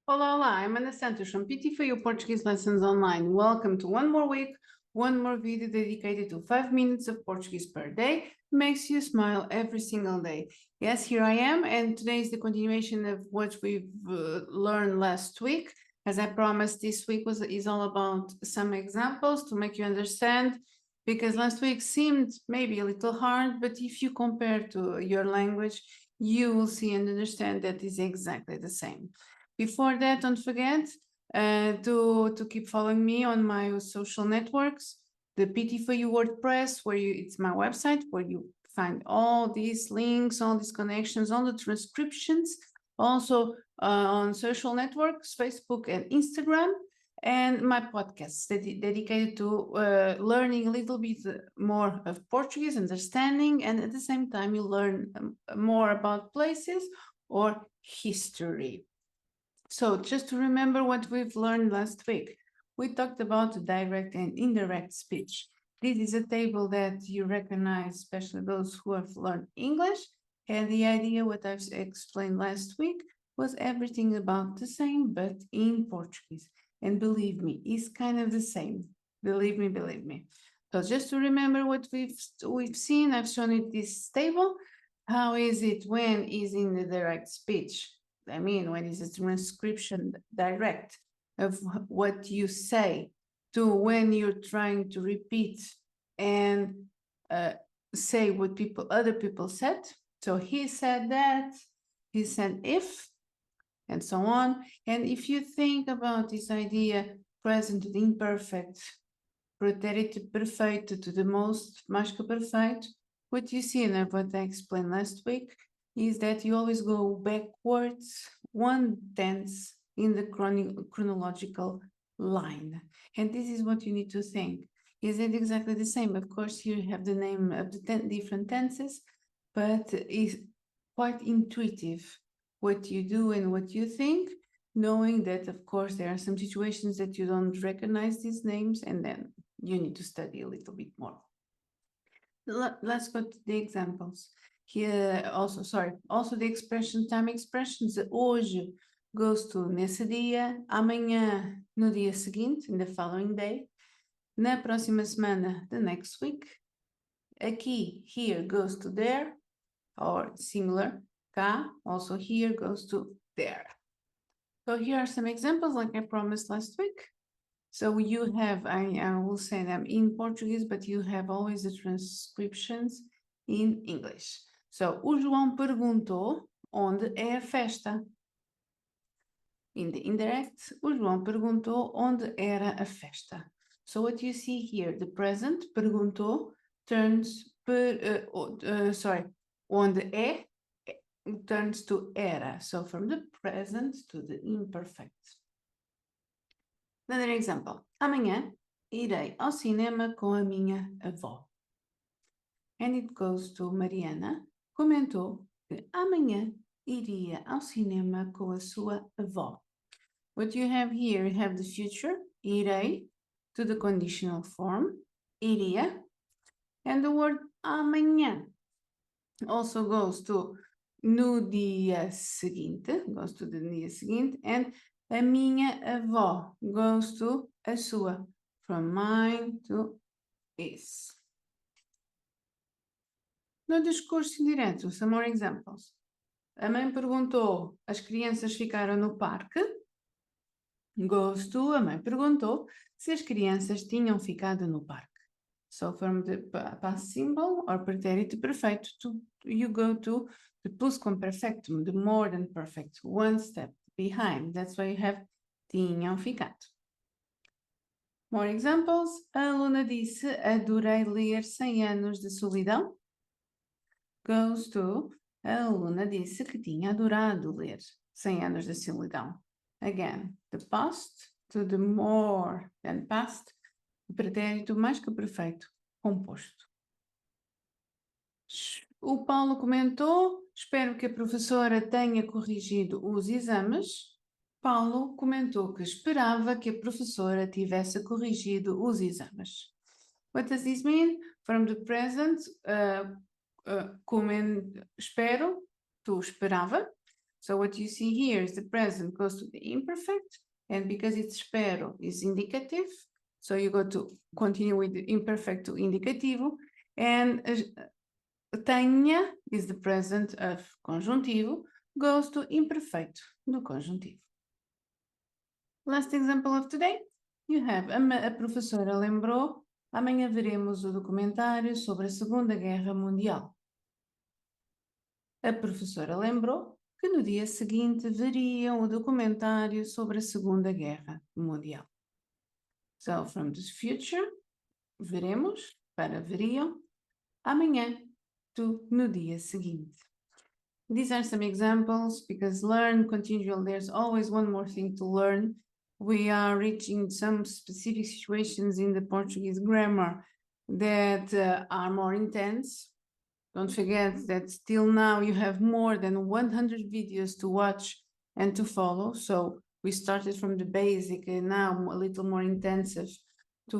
Olá, olá, I'm Ana Santos from PT for You Portuguese Lessons Online. Welcome to one more week, one more video dedicated to 5 minutes of Portuguese per day, makes you smile every single day. Yes, here I am, and today is the continuation of what we've learned last week. As I promised, this week is all about some examples to make you understand, because last week seemed maybe a little hard, but if you compare to your language, you will see and understand that is exactly the same. Before that, don't forget to keep following me on my social networks, the PT for You WordPress, it's my website where you find all these links, all these connections, all the transcriptions, also on social networks, Facebook and Instagram, and my podcasts dedicated to learning a little bit more of Portuguese, understanding, and at the same time you learn more about places or history. So just to remember what we've learned last week, we talked about direct and indirect speech. This is a table that you recognize, especially those who have learned English. And the idea, what I've explained last week, was everything about the same, but in Portuguese. And believe me, it's kind of the same. Believe me, believe me. So just to remember what we've seen, I've shown it this table. How is it when is in the direct speech? I mean, when is a transcription direct of what you say to when you're trying to repeat and say what other people said. So he said that, he said if, and so on. And if you think about this idea, present to the imperfect, pretérito perfeito to the most, mais que perfeito, what you see and what I explained last week is that you always go backwards one tense in the chronological line. And this is what you need to think. Is it exactly the same? Of course, you have the name of the different tenses, but it's quite intuitive what you do and what you think, knowing that, of course, there are some situations that you don't recognize these names, and then you need to study a little bit more. Let's go to the examples. Here also the expression, time expressions. Hoje goes to nesse dia, amanhã no dia seguinte, in the following day, na próxima semana, the next week. Aqui, here goes to there, or similar. Cá, also here goes to there. So here are some examples like I promised last week. So you have, I will say them in Portuguese, but you have always the transcriptions in English. So, o João perguntou onde é a festa. In the indirect, o João perguntou onde era a festa. So what you see here, the present, perguntou, turns, onde é, turns to era. So from the present to the imperfect. Another example. Amanhã irei ao cinema com a minha avó. And it goes to Mariana. Comentou que amanhã iria ao cinema com a sua avó. What you have here, you have the future, irei, to the conditional form, iria, and the word amanhã also goes to no dia seguinte, goes to the dia seguinte, and a minha avó goes to a sua, from mine to his. No discurso indireto, some more examples. A mãe perguntou, as crianças ficaram no parque? Goes to, a mãe perguntou se as crianças tinham ficado no parque. So from the past simple or pretérito perfeito, you go to the plusquamperfectum, the more than perfect, one step behind. That's why you have tinham ficado. More examples. A aluna disse, adorei ler 100 anos de solidão. Goes to, a aluna disse que tinha adorado ler 100 anos de solidão. Again, the past to the more than past, o pretérito mais que perfeito, composto. O Paulo comentou, espero que a professora tenha corrigido os exames. Paulo comentou que esperava que a professora tivesse corrigido os exames. What does this mean? From the present, espero, tu esperava. So what you see here is the present goes to the imperfect, and because it's espero is indicative, so you go to continue with the imperfect to indicativo, and tenha is the present of conjuntivo, goes to imperfeito do conjuntivo. Last example of today, you have a professora lembrou, amanhã veremos o documentário sobre a Segunda Guerra Mundial. A professora lembrou que no dia seguinte veriam o documentário sobre a Segunda Guerra Mundial. So, from the future, veremos, para veriam, amanhã, no dia seguinte. These are some examples, because learn continual, there's always one more thing to learn. We are reaching some specific situations in the Portuguese grammar that are more intense. Don't forget that till now you have more than 100 videos to watch and to follow. So we started from the basic and now a little more intensive to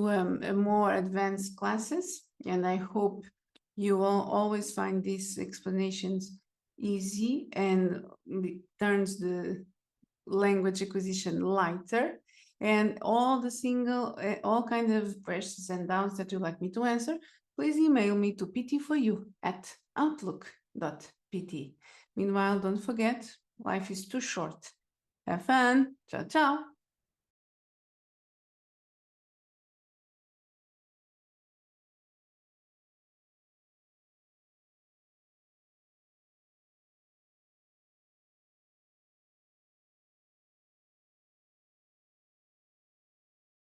more advanced classes. And I hope you will always find these explanations easy and turns the language acquisition lighter. And all kind of questions and doubts that you'd like me to answer, please email me to pt4u@outlook.pt. Meanwhile, don't forget, life is too short. Have fun. Ciao, ciao.